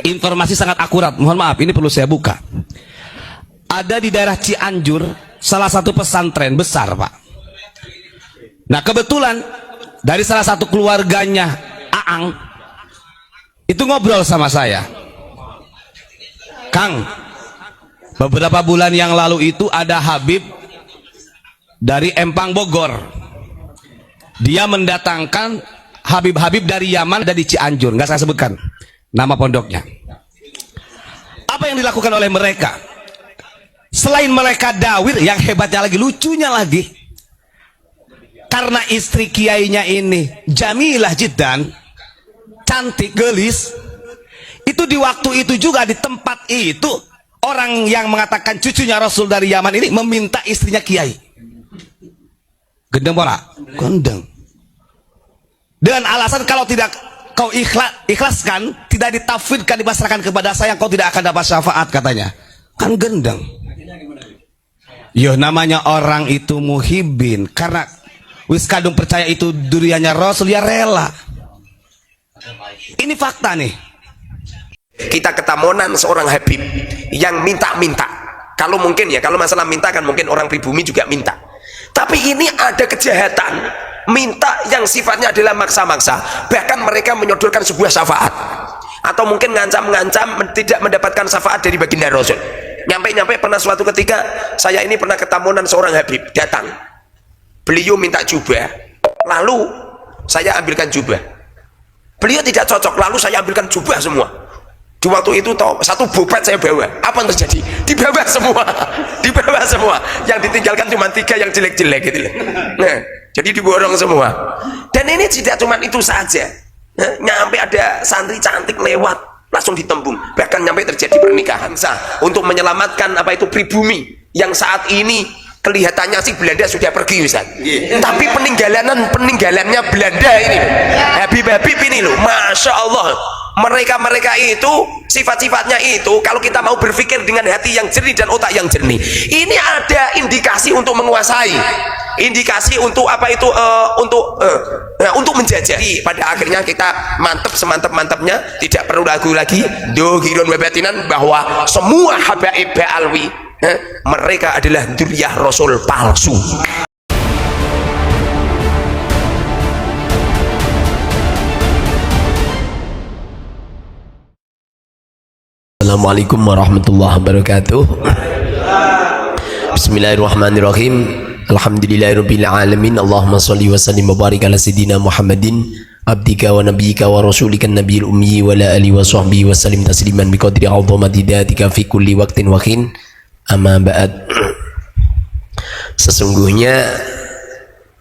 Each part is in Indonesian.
informasi sangat akurat. Mohon maaf, ini perlu saya buka. Ada di daerah Cianjur salah satu pesantren besar, Pak. Nah, kebetulan dari salah satu keluarganya Aang itu ngobrol sama saya. Kang, beberapa bulan yang lalu itu ada Habib dari Empang Bogor. Dia mendatangkan Habib-habib dari Yaman, ada di Cianjur, nggak saya sebutkan nama pondoknya. Apa yang dilakukan oleh mereka? Selain mereka dawir, yang hebatnya lagi, lucunya lagi, karena istri kiainya ini jamilah jiddan, cantik, gelis, itu di waktu itu juga di tempat itu orang yang mengatakan cucunya Rasul dari Yaman ini meminta istrinya kiai. Gendeng pora? Gendeng. Dengan alasan kalau tidak kau ikhlaskan, tidak ditafsirkan, dipasrahkan kepada saya, kau tidak akan dapat syafaat, katanya. Kan gendeng. Yo, namanya orang itu muhibin, karena wis kadung percaya itu duriannya Rasul, ya rela. Ini fakta nih. Kita ketamonan seorang Habib yang minta-minta. Kalau mungkin ya, kalau masalah minta kan mungkin orang pribumi juga minta. Tapi ini ada kejahatan, minta yang sifatnya adalah maksa-maksa. Bahkan mereka menyodorkan sebuah syafaat, atau mungkin ngancam-ngancam tidak mendapatkan syafaat dari baginda Rasul. Nyampe-nyampe pernah suatu ketika saya ini pernah ketamunan seorang Habib datang. Beliau minta jubah, lalu saya ambilkan jubah. Beliau tidak cocok, lalu saya ambilkan jubah semua. Di waktu itu satu bobot saya bawa. Apa yang terjadi? Dibawa semua. Dibawa semua. Yang ditinggalkan cuma 3 yang jelek-jelek gitu. Nah, jadi diborong semua. Dan ini tidak cuma itu saja. Nah, nyampe ada santri cantik lewat, langsung ditembung. Bahkan nyampe terjadi pernikahan sah untuk menyelamatkan apa itu pribumi yang saat ini kelihatannya sih Belanda sudah pergi, Ustaz. Tapi peninggalannya Belanda ini, Habib-habib ini loh, Masya Allah. Mereka itu sifat-sifatnya itu, kalau kita mau berpikir dengan hati yang jernih dan otak yang jernih, ini ada indikasi untuk menguasai, indikasi untuk apa itu, untuk menjajah. Pada akhirnya kita mantap semantap-mantapnya, tidak perlu ragu lagi dohirun wabatinan bahwa semua habaib alwi mereka adalah dzurriyyah Rasul palsu. Assalamualaikum warahmatullahi wabarakatuh. Bismillahirrahmanirrahim. Alhamdulillahirabbil alamin. Allahumma shalli wa sallim wa barik ala sayidina Muhammadin abdika wa nabiyyika wa rasulika nabiyil ummi wa ala alihi wa sahbihi wa sallim tasliman biqadri 'azamati dzatika fi kulli waqtin wa hin. Amma ba'd. Sesungguhnya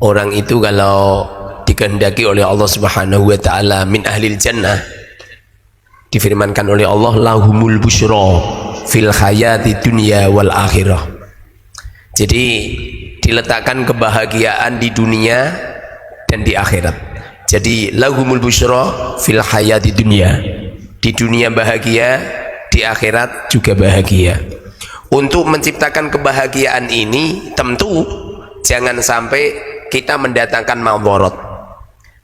orang itu kalau dikehendaki oleh Allah Subhanahu wa taala min ahlil jannah, difirmankan oleh Allah, lahumul busyra fil hayati dunya wal akhirah. Jadi diletakkan kebahagiaan di dunia dan di akhirat. Jadi lahumul busyra fil hayati dunya, di dunia bahagia, di akhirat juga bahagia. Untuk menciptakan kebahagiaan ini tentu jangan sampai kita mendatangkan madarat,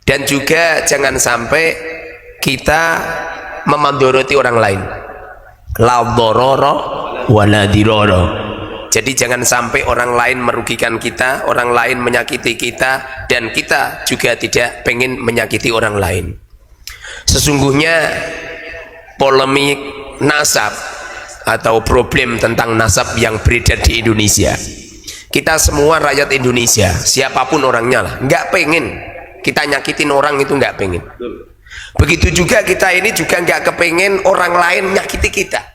dan juga jangan sampai kita memandoroti orang lain. La dharara wa la dirara. Jadi jangan sampai orang lain merugikan kita, orang lain menyakiti kita, dan kita juga tidak pengen menyakiti orang lain. Sesungguhnya polemik nasab atau problem tentang nasab yang beredar di Indonesia, kita semua rakyat Indonesia, siapapun orangnya lah, nggak pengen kita nyakitin orang itu, nggak pengen. Begitu juga kita ini juga nggak kepengen orang lain nyakiti kita,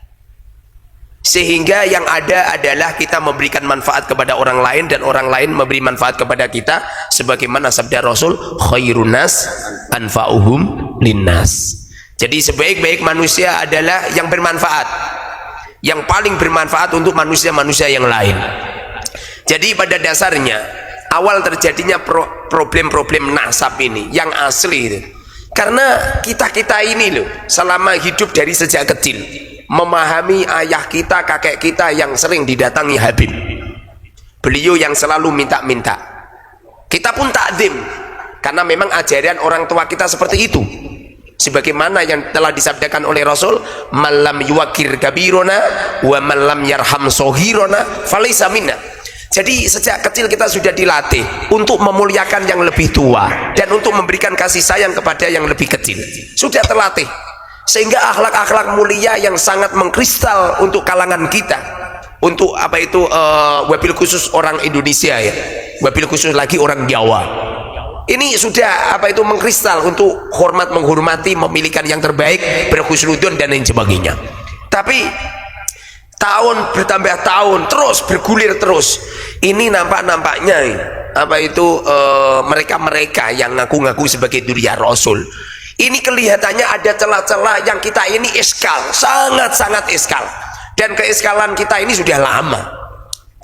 sehingga yang ada adalah kita memberikan manfaat kepada orang lain dan orang lain memberi manfaat kepada kita, sebagaimana sabda Rasul, khairun nas anfa'uhum linnas. Jadi sebaik-baik manusia adalah yang bermanfaat, yang paling bermanfaat untuk manusia-manusia yang lain. Jadi pada dasarnya awal terjadinya problem-problem nasab ini yang asli itu karena kita ini loh, selama hidup dari sejak kecil memahami ayah kita, kakek kita yang sering didatangi Habib, beliau yang selalu minta-minta, kita pun takdim karena memang ajaran orang tua kita seperti itu. sebagaimana yang telah disabdakan oleh Rasul, malam yuwakir kabirona wa malam yarham sohirona falaysa minna. Jadi sejak kecil kita sudah dilatih untuk memuliakan yang lebih tua dan untuk memberikan kasih sayang kepada yang lebih kecil. Sudah terlatih, sehingga akhlak-akhlak mulia yang sangat mengkristal untuk kalangan kita, untuk apa itu wabil khusus orang Indonesia ya, wabil khusus lagi orang Jawa, ini sudah apa itu mengkristal untuk hormat menghormati, memilihkan yang terbaik, berhusnudon dan lain sebagainya. Tapi tahun bertambah tahun terus bergulir terus, ini nampaknya apa itu mereka yang ngaku-ngaku sebagai dzurriyyah Rasul, ini kelihatannya ada celah-celah yang kita ini iskal, sangat-sangat iskal, dan keiskalan kita ini sudah lama.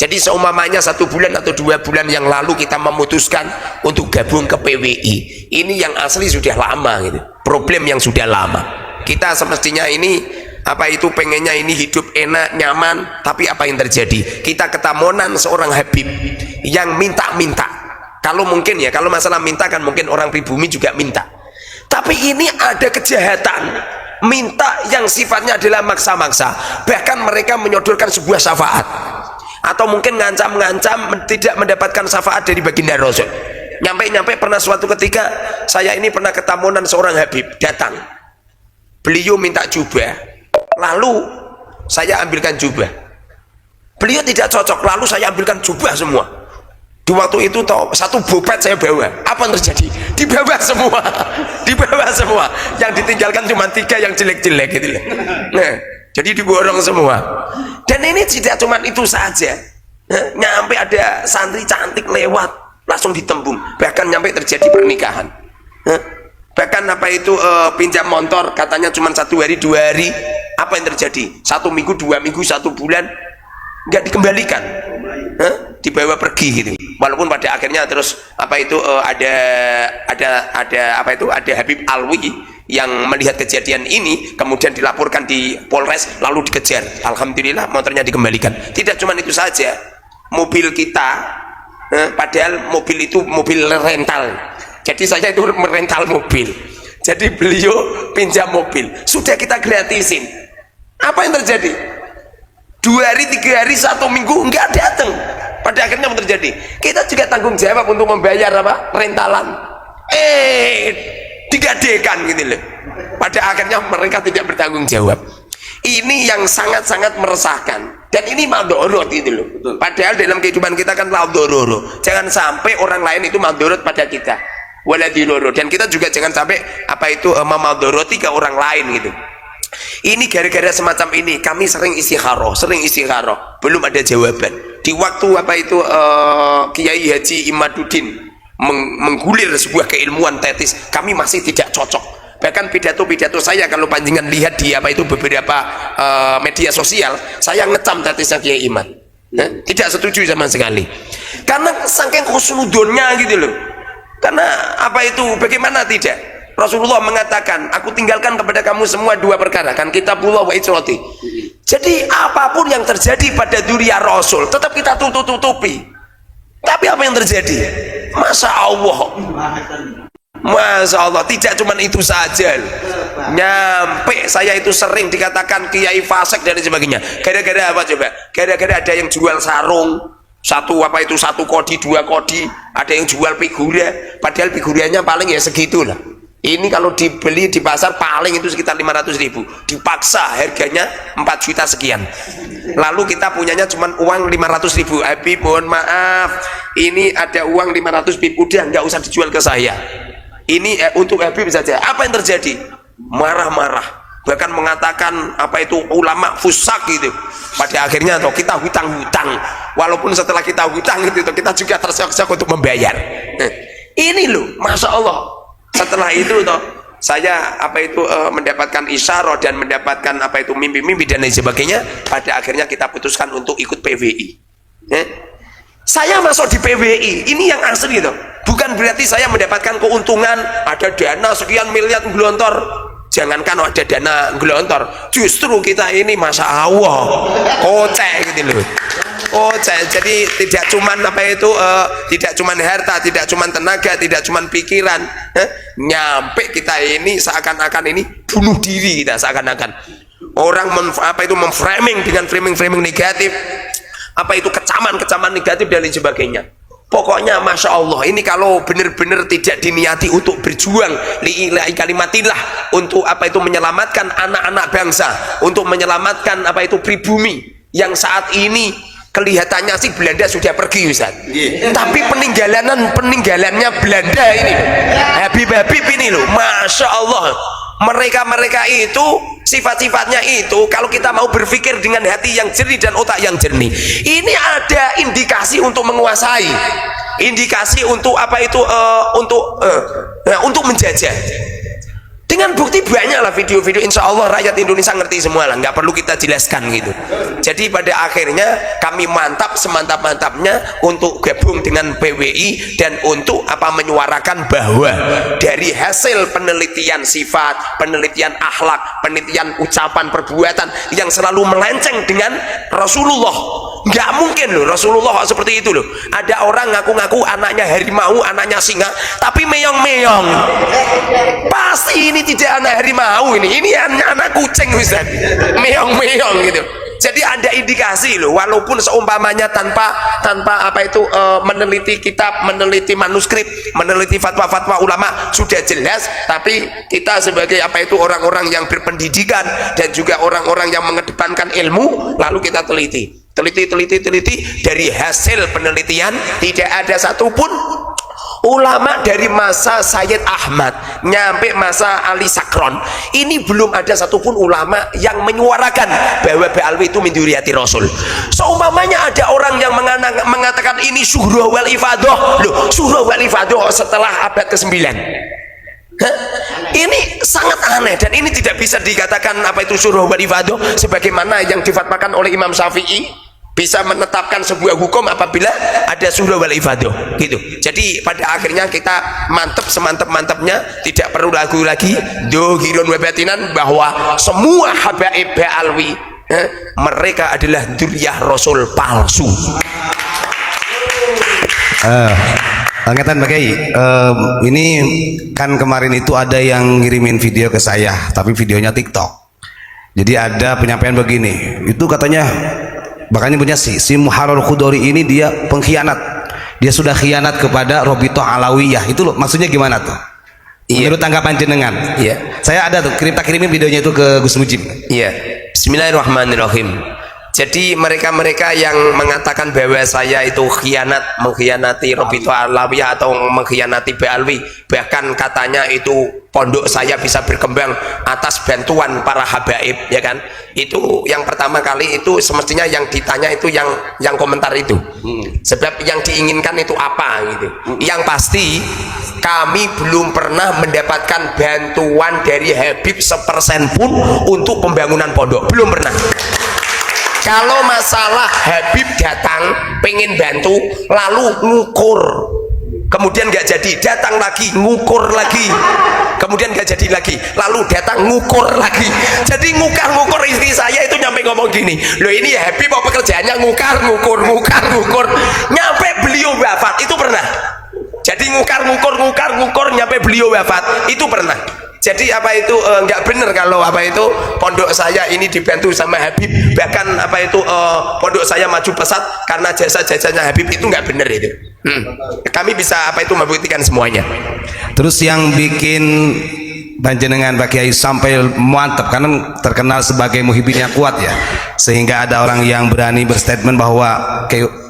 Jadi seumpamanya 1 bulan atau 2 bulan yang lalu kita memutuskan untuk gabung ke PWI, ini yang asli sudah lama gitu, problem yang sudah lama. Kita semestinya ini apa itu pengennya ini hidup enak nyaman, tapi apa yang terjadi, kita ketamonan seorang Habib yang minta-minta. Kalau mungkin ya, kalau masalah minta kan mungkin orang pribumi juga minta, tapi ini ada kejahatan minta yang sifatnya adalah maksa-maksa, bahkan mereka menyodorkan sebuah syafaat atau mungkin ngancam-ngancam tidak mendapatkan syafaat dari baginda Rasul. Nyampe-nyampe pernah suatu ketika saya ini pernah ketamonan seorang Habib datang, beliau minta jubah, lalu saya ambilkan jubah, beliau tidak cocok, lalu saya ambilkan jubah semua. Di waktu itu toh, 1 bopet saya bawa, apa yang terjadi? Dibawa semua, dibawa semua, yang ditinggalkan cuma 3 yang jelek-jelek gitu loh. Nah, jadi diborong semua. Dan ini tidak cuma itu saja, nyampe ada santri cantik lewat langsung ditembung, bahkan nyampe terjadi pernikahan. Bahkan apa itu pinjam motor katanya cuma 1 hari 2 hari, apa yang terjadi? 1 minggu 2 minggu 1 bulan nggak dikembalikan, dibawa pergi gitu. Walaupun pada akhirnya terus apa itu ada apa itu ada Habib Alwi yang melihat kejadian ini, kemudian dilaporkan di Polres, lalu dikejar. Alhamdulillah motornya dikembalikan. Tidak cuma itu saja, mobil kita padahal mobil itu mobil rental, jadi saya itu merental mobil, jadi beliau pinjam mobil, sudah kita gratisin. Apa yang terjadi? 2 hari 3 hari 1 minggu nggak datang. Pada akhirnya apa terjadi? Kita juga tanggung jawab untuk membayar apa rentalan, digadekan gitu loh. Pada akhirnya mereka tidak bertanggung jawab. Ini yang sangat-sangat meresahkan, dan ini madorot gitu loh. Padahal dalam kehidupan kita kan madorot, jangan sampai orang lain itu madorot pada kita, waladiloro, dan kita juga jangan sampai apa itu memadoroti ke orang lain gitu. Ini gara-gara semacam ini kami sering istikharah, belum ada jawaban. Di waktu apa itu Kiai Haji Imaduddin menggulir sebuah keilmuan tetis, kami masih tidak cocok. Bahkan pidato-pidato saya kalau panjenengan lihat di apa itu beberapa media sosial, saya ngecam tetisnya Kiai Imad, tidak setuju sama sekali, karena saking husnudonnya gitu loh. Karena apa itu, bagaimana tidak, Rasulullah mengatakan, aku tinggalkan kepada kamu semua 2 perkara, kan kitabullah wa itrati. Jadi apapun yang terjadi pada dzurriyyah Rasul tetap kita tutup-tutupi. Tapi apa yang terjadi? Masya Allah, tidak cuma itu saja. Nyampe saya itu sering dikatakan kiai fasik dan sebagainya. Gara-gara apa coba? Gara-gara ada yang jual sarung, 1 kodi 2 kodi, ada yang jual figura, padahal figuranya paling ya segitulah. Ini kalau dibeli di pasar paling itu sekitar 500.000, dipaksa harganya 4 juta sekian, lalu kita punyanya cuma uang 500.000. Habib mohon maaf, ini ada uang 500.000, udah nggak usah dijual ke saya, ini untuk Habib saja. Apa yang terjadi? Marah-marah, bahkan mengatakan apa itu ulama fusak gitu. Pada akhirnya toh kita hutang-hutang, walaupun setelah kita hutang itu kita juga terseok-seok untuk membayar. Ini loh, Masya Allah. Setelah itu toh saya apa itu mendapatkan isyarah dan mendapatkan apa itu mimpi-mimpi dan lain sebagainya. Pada akhirnya kita putuskan untuk ikut PWI. Saya masuk di PWI ini yang asli toh, bukan berarti saya mendapatkan keuntungan ada dana sekian miliar gelontor. Jangankan ada dana gelontor, justru kita ini Masya Allah kocek gitu loh. Oh, jadi tidak cuman apa itu tidak cuman harta, tidak cuman tenaga, tidak cuman pikiran. Nyampe kita ini seakan-akan ini bunuh diri kita seakan-akan. Orang memframing dengan framing negatif. Apa itu kecaman negatif dan lain sebagainya. Pokoknya Masya Allah, ini kalau benar-benar tidak diniati untuk berjuang lillahi kalimatillah, untuk apa itu menyelamatkan anak-anak bangsa, untuk menyelamatkan apa itu pribumi yang saat ini kelihatannya sih Belanda sudah pergi Ustaz. Tapi peninggalannya Belanda ini, Habib-habib ini loh, Masya Allah, mereka itu sifat-sifatnya itu kalau kita mau berpikir dengan hati yang jernih dan otak yang jernih, ini ada indikasi untuk menguasai, indikasi untuk apa itu untuk menjajah. Dengan bukti banyak lah video-video, insya Allah rakyat Indonesia ngerti semua lah, nggak perlu kita jelaskan gitu. Jadi pada akhirnya kami mantap semantap-mantapnya untuk gabung dengan PWI dan untuk apa menyuarakan bahwa dari hasil penelitian sifat, penelitian akhlak, penelitian ucapan perbuatan yang selalu melenceng dengan Rasulullah, nggak mungkin loh Rasulullah seperti itu loh. Ada orang ngaku-ngaku anaknya harimau, anaknya singa, tapi meong-meong. Pasti ini tidak anak harimau, ini anak kucing Ustaz, meong-meong gitu. Jadi ada indikasi loh, walaupun seumpamanya tanpa apa itu meneliti kitab, meneliti manuskrip, meneliti fatwa-fatwa ulama sudah jelas, tapi kita sebagai apa itu orang-orang yang berpendidikan dan juga orang-orang yang mengedepankan ilmu, lalu kita teliti dari hasil penelitian tidak ada satupun ulama dari masa Sayyid Ahmad nyampe masa Ali Sakron ini belum ada satupun ulama yang menyuarakan bahwa Ba'alwi itu min dzurriyyati Rasul. Seumpamanya ada orang yang mengatakan ini Syuhra wal Ifadah, loh Syuhra wal Ifadah setelah abad ke-9. Ini sangat aneh dan ini tidak bisa dikatakan apa itu Syuhra wal Ifadah sebagaimana yang difatwakan oleh Imam Syafi'i. Bisa menetapkan sebuah hukum apabila ada Syuhra wal Ifadah gitu. Jadi pada akhirnya kita mantep semantep-mantepnya, tidak perlu lagu lagi dohirun wa batinan bahwa semua habaib Ba'alwi mereka adalah dzurriyyah Rasul palsu. Angkatan Pak Kiai, ini kan kemarin itu ada yang ngirimin video ke saya, tapi videonya TikTok. Jadi ada penyampaian begini, itu katanya makanya punya si Muharrar Khudori ini dia pengkhianat, dia sudah khianat kepada Robitoh Alawiyah. Itu loh, maksudnya gimana tuh? Iya. Menurut tanggapan jenengan? Iya. Saya ada tuh, kita kirimin videonya itu ke Gus Mujib. Iya. Bismillahirrahmanirrahim. Jadi mereka-mereka yang mengatakan bahwa saya itu mengkhianati Robitoh Alawiyah atau mengkhianati Ba'alwi, bahkan katanya itu pondok saya bisa berkembang atas bantuan para habaib, ya kan? Itu yang pertama kali itu semestinya yang ditanya itu yang komentar itu. Sebab yang diinginkan itu apa gitu. Yang pasti kami belum pernah mendapatkan bantuan dari Habib 1% pun untuk pembangunan pondok, belum pernah. Kalau masalah Habib datang pengen bantu lalu ngukur, kemudian nggak jadi, datang lagi ngukur lagi, kemudian nggak jadi lagi, lalu datang ngukur lagi. Jadi ngukar-ngukur, istri saya itu nyampe ngomong gini, loh ini ya Habib apa pekerjaannya ngukar-ngukur, nyampe beliau wafat itu pernah. Jadi ngukar-ngukur nyampe beliau wafat itu pernah. Jadi apa itu nggak benar kalau apa itu pondok saya ini dibantu sama Habib, bahkan apa itu pondok saya maju pesat karena jasa-jasanya Habib, itu nggak benar itu. Kami bisa apa itu membuktikan semuanya. Terus yang bikin panjenengan Pak Kiai sampai mantap karena terkenal sebagai muhibin yang kuat ya, sehingga ada orang yang berani berstatement bahwa kayak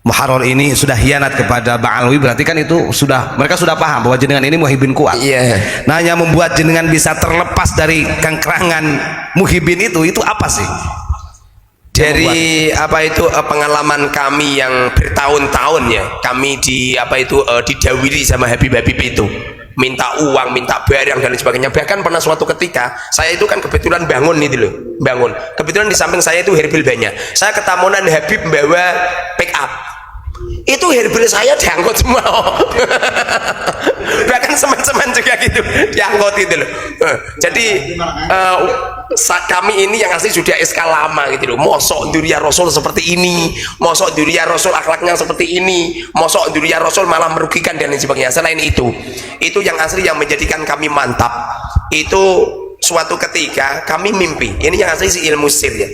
Muharrar ini sudah hianat kepada Ba'alwi, berarti kan itu mereka sudah paham bahwa jenengan ini muhibin kuat. Iya. Nah, yang membuat jenengan bisa terlepas dari kengkerangan muhibin itu apa sih? Dari apa itu pengalaman kami yang bertahun-tahun ya, kami didawiri sama Habib-habib itu, minta uang, minta barang dan sebagainya. Bahkan pernah suatu ketika saya itu kan kebetulan bangun, kebetulan di samping saya itu herbil banyak, saya ketamunan Habib membawa pick up itu hairband saya diangkut semua. Bahkan semen-semen juga gitu diangkut itu loh. Jadi kami ini yang asli sudah SK lama gitu loh. Mosok duriya Rasul seperti ini, mosok duriya Rasul akhlaknya seperti ini, mosok duriya Rasul malah merugikan dan lain sebagainya. Selain itu yang asli yang menjadikan kami mantap itu suatu ketika kami mimpi. Ini yang asli si ilmu sir ya.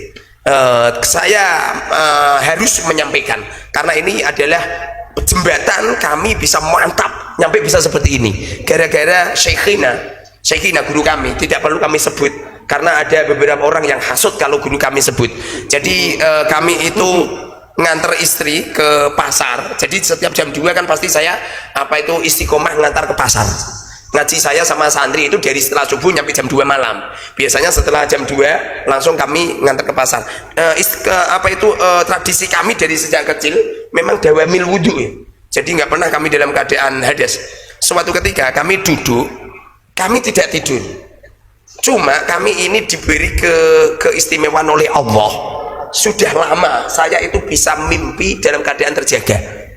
Saya harus menyampaikan karena ini adalah jembatan kami bisa mantap nyampe bisa seperti ini gara-gara Syekhina guru kami, tidak perlu kami sebut karena ada beberapa orang yang hasut kalau guru kami sebut. Jadi kami itu nganter istri ke pasar, jadi setiap jam 2 kan pasti saya istiqomah ngantar ke pasar. Ngaji saya sama santri itu dari setelah subuh nyampe jam 2 malam. Biasanya setelah jam 2 langsung kami ngantar ke pasar. Tradisi kami dari sejak kecil memang dawamil wudhu ya. Jadi nggak pernah kami dalam keadaan hadas. Suatu ketika kami duduk, kami tidak tidur. Cuma kami ini diberi keistimewaan oleh Allah. Sudah lama saya itu bisa mimpi dalam keadaan terjaga.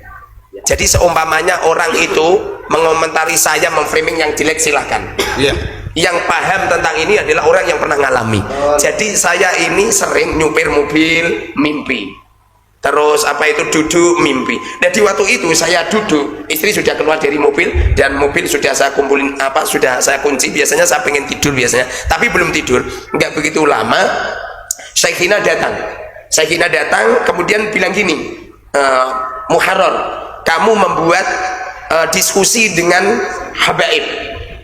Jadi seumpamanya orang itu mengomentari saya, memframing yang jelek silahkan. Yeah. Yang paham tentang ini adalah orang yang pernah ngalami. Jadi saya ini sering nyupir mobil mimpi. Terus duduk mimpi. Nah di waktu itu saya duduk, istri sudah keluar dari mobil dan mobil sudah saya kumpulin sudah saya kunci. Biasanya saya pengen tidur biasanya, tapi belum tidur. Nggak begitu lama, Syekhina datang kemudian bilang gini, Muharrar, kamu membuat diskusi dengan habaib,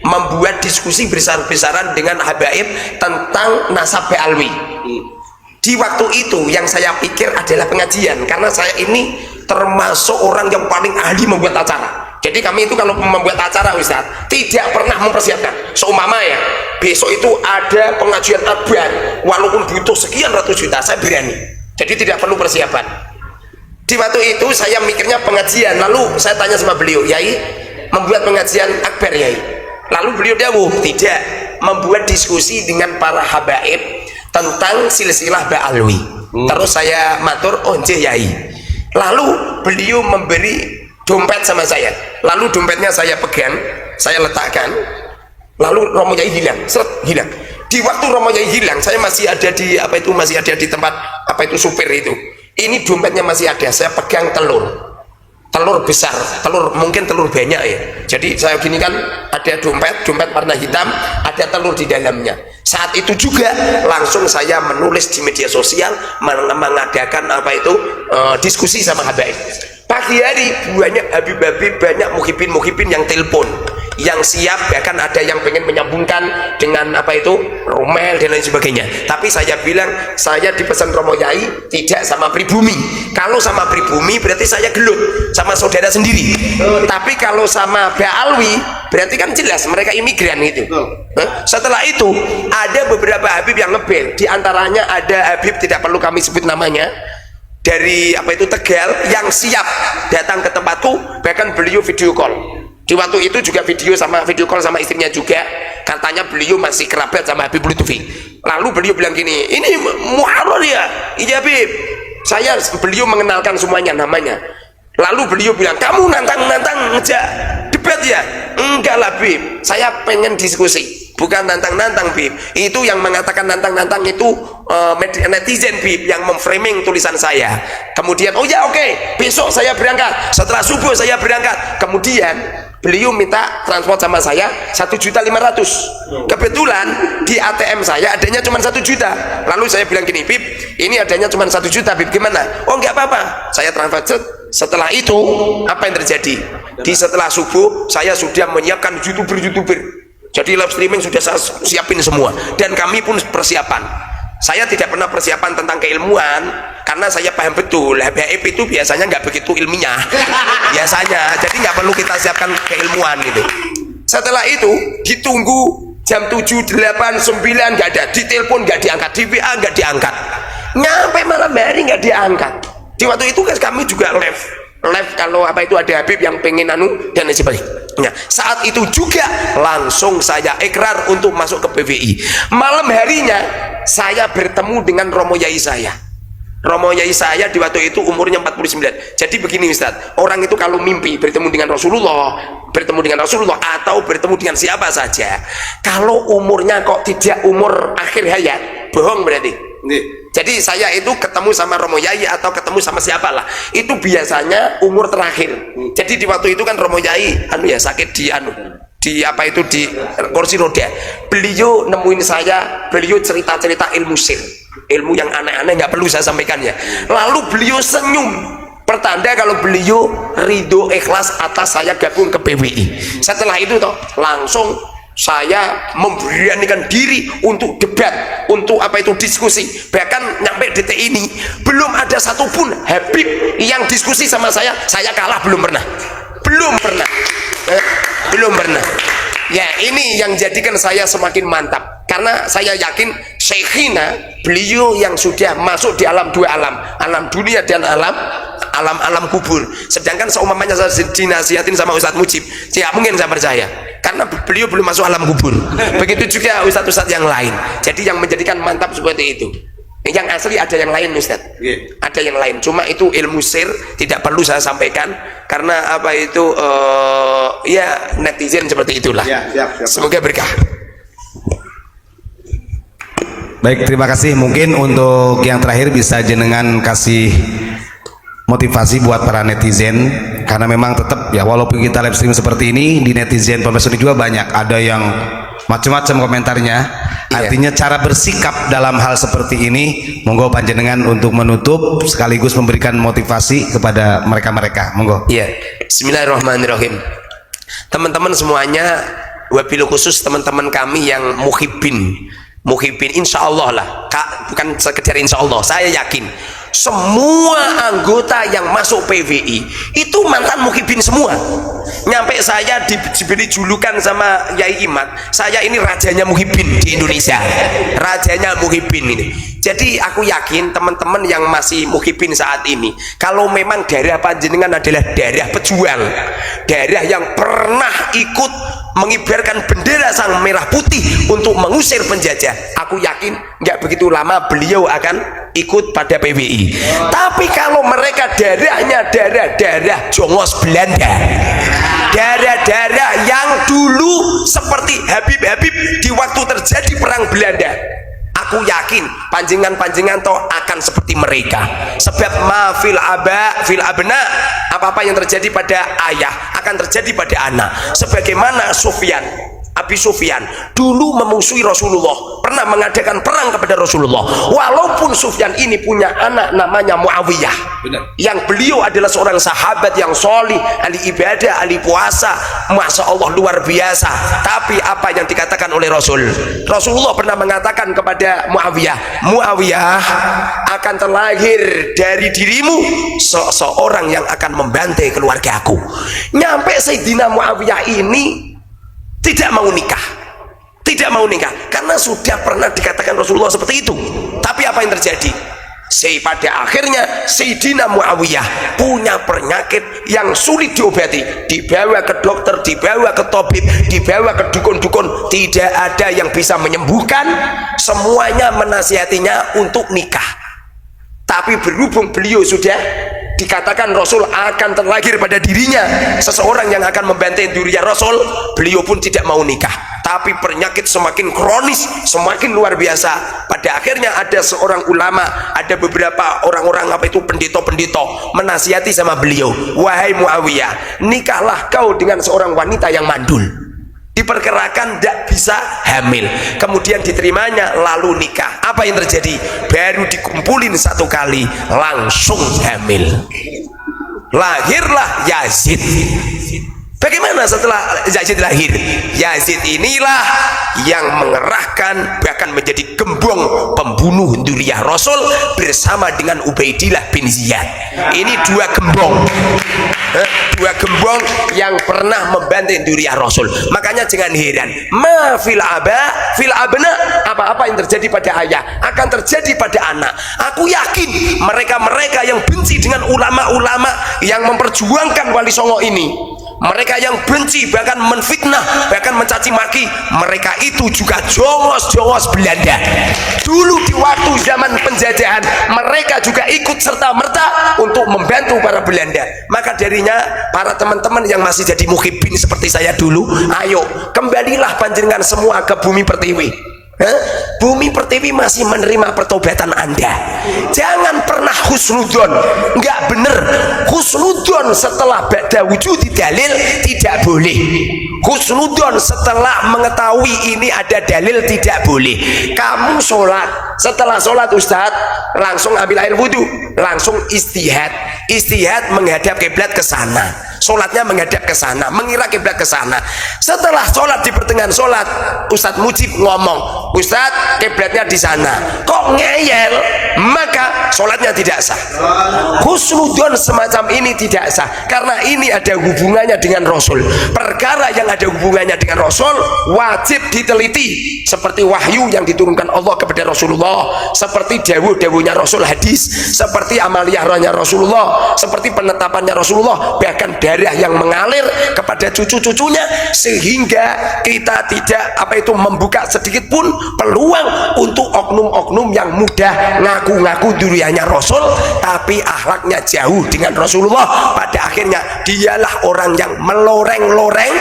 membuat diskusi besar-besaran dengan habaib tentang nasab Ba'alwi. Di waktu itu yang saya pikir adalah pengajian, karena saya ini termasuk orang yang paling ahli membuat acara. Jadi kami itu kalau membuat acara Ustaz tidak pernah mempersiapkan. Seumpama ya besok itu ada pengajian abad, walaupun butuh sekian ratus juta saya berani. Jadi tidak perlu persiapan. Di waktu itu saya mikirnya pengajian, lalu saya tanya sama beliau, Yai membuat pengajian akbar Yai? Lalu beliau dawuh, tidak, membuat diskusi dengan para habaib tentang silsilah Ba'alwi. Terus saya matur, oh nggih Yai. Lalu beliau memberi dompet sama saya, lalu dompetnya saya pegang, saya letakkan, lalu Romo Yai hilang, hilang. Di waktu Romo Yai hilang, saya masih ada di tempat supir itu. Ini dompetnya masih ada, saya pegang telur besar, mungkin telur banyak ya. Jadi saya gini kan, ada dompet warna hitam, ada telur di dalamnya. Saat itu juga langsung saya menulis di media sosial, mengadakan diskusi sama habaib. Pagi hari banyak habib-habib, banyak muhibin yang telepon, yang siap, bahkan ada yang pengen menyambungkan dengan romel dan lain sebagainya. Tapi saya bilang, saya dipesan Romo Yai tidak sama pribumi. Kalau sama pribumi berarti saya gelut sama saudara sendiri. Tapi kalau sama Ba'alwi berarti kan jelas mereka imigran gitu. Setelah itu ada beberapa habib yang ngebel, di antaranya ada habib tidak perlu kami sebut namanya, dari Tegal, yang siap datang ke tempatku, bahkan beliau video call. Di waktu itu juga video call sama istrinya juga, katanya beliau masih kerabat sama Habib Lutfi. Lalu beliau bilang gini, ini Muharrar ya? Iya Habib. Beliau mengenalkan semuanya namanya. Lalu beliau bilang, kamu nantang ngejak debat ya? Enggak lah Habib, saya pengen diskusi. Bukan nantang Bib, itu yang mengatakan nantang itu netizen Bib yang memframing tulisan saya. Kemudian oh ya oke, besok saya berangkat, setelah subuh saya berangkat. Kemudian beliau minta transport sama saya 1.500.000. Kebetulan di ATM saya adanya cuma 1 juta. Lalu saya bilang gini, Bib, ini adanya cuma 1 juta Bib, gimana? Oh nggak apa-apa, saya transfer. Setelah itu apa yang terjadi? Di setelah subuh saya sudah menyiapkan youtuber. Jadi live streaming sudah saya siapin semua, dan kami pun persiapan. Saya tidak pernah persiapan tentang keilmuan karena saya paham betul habaib itu biasanya nggak begitu ilmiah biasanya, jadi nggak perlu kita siapkan keilmuan gitu. Setelah itu ditunggu jam 7, 8, 9 nggak ada, ditelepon nggak diangkat, di WA nggak diangkat, nyampe malam hari nggak diangkat. Di waktu itu kan kami juga live kalau ada habib yang pengen dan lain sebagainya. Saat itu juga langsung saya ikrar untuk masuk ke PVI. Malam harinya saya bertemu dengan Romo Yai saya. Romo Yai saya di waktu itu umurnya 49. Jadi begini Ustadz, orang itu kalau mimpi bertemu dengan Rasulullah, atau bertemu dengan siapa saja, kalau umurnya kok tidak umur akhir hayat, bohong berarti. Jadi saya itu ketemu sama Romo Yai atau ketemu sama siapalah, itu biasanya umur terakhir. Jadi di waktu itu kan Romo Yai sakit di di kursi roda. Beliau nemuin saya, beliau cerita-cerita ilmu sir, ilmu yang aneh-aneh nggak perlu saya sampaikan ya. Lalu beliau senyum, pertanda kalau beliau ridho ikhlas atas saya gabung ke PWI. Setelah itu toh langsung saya memberanikan diri untuk debat, untuk diskusi. Bahkan nyampe detik ini belum ada satupun Habib yang diskusi sama saya kalah, belum pernah. Ya, ini yang jadikan saya semakin mantap, karena saya yakin Syekhina, beliau yang sudah masuk di alam dua alam dunia dan alam kubur. Sedangkan seumpamanya saya dinasihatin sama Ustadz Mujib, tidak mungkin saya percaya, karena beliau belum masuk alam kubur. Begitu juga ustadz-ustadz yang lain. Jadi yang menjadikan mantap seperti itu. Yang asli ada yang lain Ustadz, ada yang lain, cuma itu ilmu sir, tidak perlu saya sampaikan karena ya netizen seperti itulah. Siap. Semoga berkah. Baik, terima kasih. Mungkin untuk yang terakhir bisa jenengan kasih motivasi buat para netizen, karena memang tetap ya, walaupun kita live stream seperti ini, di netizen Ponpes juga banyak, ada yang macam-macam komentarnya. Artinya cara bersikap dalam hal seperti ini, monggo panjenengan untuk menutup sekaligus memberikan motivasi kepada mereka-mereka. Monggo. Iya. Bismillahirrahmanirrahim. Teman-teman semuanya, wabil khusus teman-teman kami yang muhibbin, insya Allah lah, bukan sekedar insya Allah, saya yakin semua anggota yang masuk PWI itu mantan muhibbin semua. Nyampe saya diberi julukan sama Yai Imad, saya ini rajanya muhibbin di Indonesia, rajanya muhibbin ini. Jadi aku yakin teman-teman yang masih muhibbin saat ini, kalau memang darah panjenengan adalah darah pejuang, darah yang pernah ikut mengibarkan bendera sang merah putih untuk mengusir penjajah, aku yakin nggak begitu lama beliau akan ikut pada PWI. Tapi kalau mereka darahnya darah jongos Belanda, darah yang dulu seperti Habib di waktu terjadi perang Belanda, aku yakin panjenengan toh akan seperti mereka. Sebab ma fil abna, apa-apa yang terjadi pada ayah akan terjadi pada anak. Sebagaimana Abi Sufyan dulu memusuhi Rasulullah, pernah mengadakan perang kepada Rasulullah, walaupun Sufyan ini punya anak namanya Muawiyah. Benar. Yang beliau adalah seorang sahabat yang solih, ahli ibadah, ahli puasa, masya Allah luar biasa. Tapi apa yang dikatakan oleh Rasulullah pernah mengatakan kepada Muawiyah, akan terlahir dari dirimu seorang yang akan membantai keluarga aku. Nyampe Sayyidina Muawiyah ini tidak mau nikah karena sudah pernah dikatakan Rasulullah seperti itu. Tapi apa yang terjadi? Pada akhirnya Sayyidina Muawiyah punya penyakit yang sulit diobati, dibawa ke dokter, dibawa ke tabib, dibawa ke dukun-dukun, tidak ada yang bisa menyembuhkan. Semuanya menasihatinya untuk nikah. Tapi berhubung beliau sudah dikatakan Rasul akan terlahir pada dirinya seseorang yang akan membantai dirinya Rasul, beliau pun tidak mau nikah. Tapi penyakit semakin kronis, semakin luar biasa. Pada akhirnya ada seorang ulama, ada beberapa orang-orang pendeta-pendeta menasihati sama beliau, wahai Muawiyah, nikahlah kau dengan seorang wanita yang mandul, diperkirakan tidak bisa hamil. Kemudian diterimanya, lalu nikah. Apa yang terjadi? Baru dikumpulin satu kali langsung hamil, lahirlah Yazid. Bagaimana setelah Yazid lahir? Yazid inilah yang mengerahkan, bahkan menjadi gembong pembunuh dzurriyyah Rasul bersama dengan Ubaidillah bin Ziyad. Ini dua gembong yang pernah membantai dzurriyyah Rasul. Makanya jangan heran, ma fil abna, apa-apa yang terjadi pada ayah akan terjadi pada anak. Aku yakin mereka-mereka yang benci dengan ulama-ulama yang memperjuangkan Wali Songo ini, mereka yang benci, bahkan menfitnah, bahkan mencaci maki, mereka itu juga jongos Belanda. Dulu di waktu zaman penjajahan mereka juga ikut serta-merta untuk membantu para Belanda. Maka darinya para teman-teman yang masih jadi muhibbin seperti saya dulu, ayo kembalilah panjenengan semua ke bumi pertiwi. Bumi pertiwi masih menerima pertobatan Anda. Jangan pernah husnudon, nggak bener. Husnudon setelah ba'da wujudi dalil tidak boleh. Husnudon setelah mengetahui ini ada dalil tidak boleh. Kamu sholat, setelah sholat Ustadz langsung ambil air wudhu, langsung istihad. Istihad menghadap kiblat ke sana, sholatnya menghadap ke sana, mengira kiblat ke sana. Setelah sholat, di pertengahan sholat Ustadz Mujib ngomong, Ustadz kiblatnya di sana, kok ngeyel, maka sholatnya tidak sah. Husnudon semacam ini tidak sah, karena ini ada hubungannya dengan Rasul. Perkara yang ada hubungannya dengan Rasul wajib diteliti, seperti wahyu yang diturunkan Allah kepada Rasulullah, seperti dawuh-dawuhnya Rasul hadis, seperti amaliyah rohnya Rasulullah, seperti penetapannya Rasulullah, bahkan darah yang mengalir kepada cucu-cucunya, sehingga kita tidak membuka sedikit pun peluang untuk oknum-oknum yang mudah ngaku-ngaku duriannya Rasul tapi akhlaknya jauh dengan Rasulullah. Pada akhirnya dialah orang yang meloreng-loreng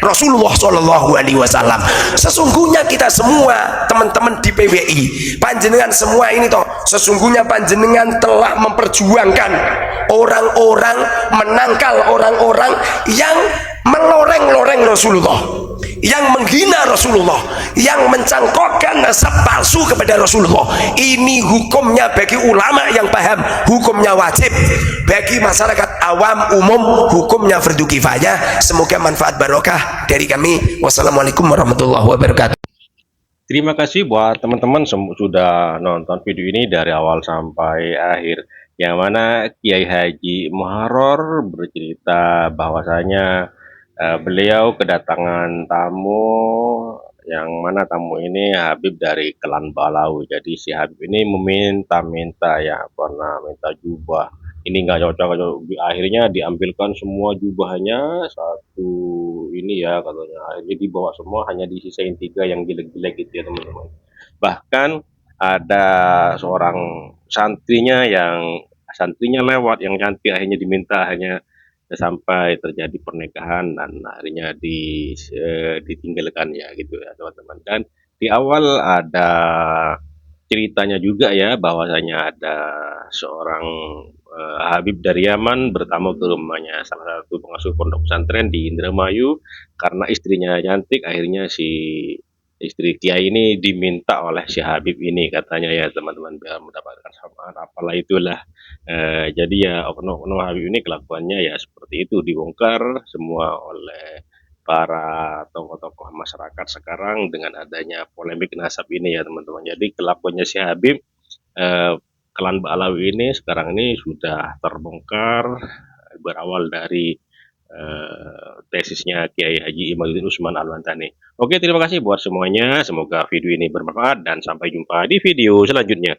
Rasulullah Shallallahu Alaihi Wasallam. Sesungguhnya kita semua teman-teman di PWI, panjenengan semua ini toh, sesungguhnya panjenengan telah memperjuangkan orang-orang, menangkal orang-orang yang meloreng-loreng Rasulullah, yang menghina Rasulullah, yang mencangkokkan nasab palsu kepada Rasulullah. Ini hukumnya bagi ulama yang paham, hukumnya wajib. Bagi masyarakat awam umum, hukumnya fardu kifayah. Semoga manfaat barokah dari kami. Wassalamualaikum warahmatullahi wabarakatuh. Terima kasih buat teman-teman sudah nonton video ini dari awal sampai akhir, yang mana Kiai Haji Muharrar bercerita bahwasanya beliau kedatangan tamu, yang mana tamu ini Habib dari Klan Balawi. Jadi si Habib ini meminta-minta, ya pernah minta jubah, ini nggak cocok, akhirnya diambilkan semua jubahnya satu ini ya katanya, akhirnya dibawa semua, hanya disisain 3 yang jelek-jelek gitu ya teman-teman. Bahkan ada seorang santrinya lewat yang cantik, akhirnya diminta, hanya sampai terjadi pernikahan dan akhirnya ditinggalkan ya gitu ya teman-teman. Dan di awal ada ceritanya juga ya, bahwasanya ada seorang Habib dari Yaman bertamu ke rumahnya salah satu pengasuh pondok pesantren di Indramayu. Karena istrinya cantik, akhirnya si istri Kiai ini diminta oleh si Habib ini, katanya ya teman-teman, biar mendapatkan samaan apalah itulah. Jadi ya oknum-oknum Habib ini kelakuannya ya seperti itu, dibongkar semua oleh para tokoh-tokoh masyarakat sekarang dengan adanya polemik nasab ini ya teman-teman. Jadi kelakuannya si Habib, Klan Balawi ini sekarang ini sudah terbongkar, berawal dari tesisnya Kiai Haji Imaduddin Usman Al-Wantani. Oke, terima kasih buat semuanya, semoga video ini bermanfaat dan sampai jumpa di video selanjutnya.